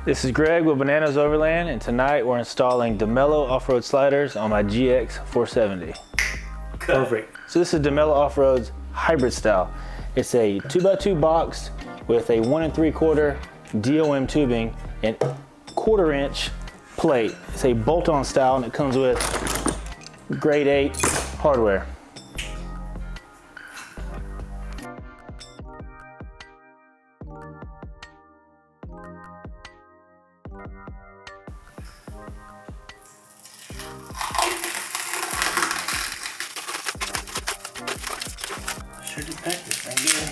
This is Greg with Bananas Overland, and tonight we're installing Demello Off-Road sliders on my GX470. Perfect. So this is Demello Off-Road's hybrid style. It's a 2x2 box with a 1 3/4 DOM tubing and 1/4 inch plate. It's a bolt-on style and it comes with grade 8 hardware. Sure did pack this thing good.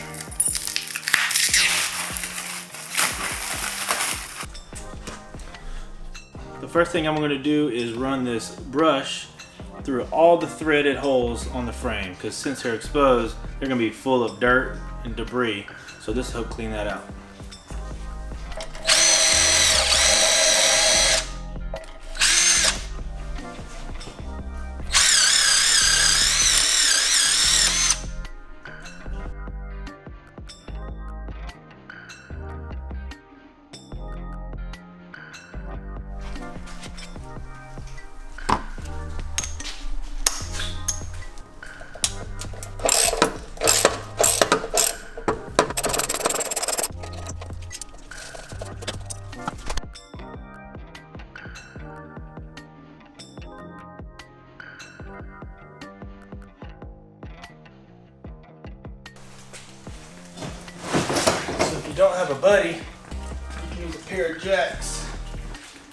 The first thing I'm going to do is run this brush through all the threaded holes on the frame, because since they're exposed, they're going to be full of dirt and debris. So this will help clean that out. If you don't have a buddy, you can use a pair of jacks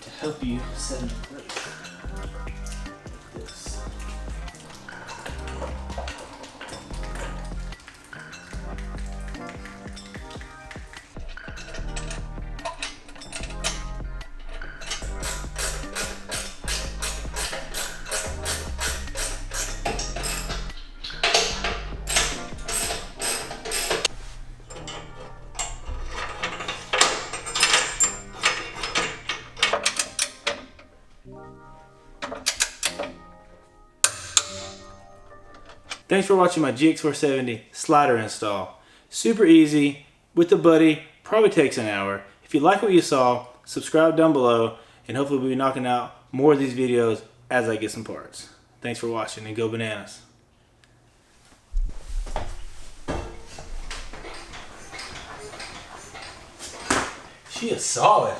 to help you set them in place. Like this. Thanks for watching my GX470 slider install. Super easy, with a buddy, probably takes an hour. If you like what you saw, subscribe down below, and hopefully we'll be knocking out more of these videos as I get some parts. Thanks for watching, and go bananas. She is solid.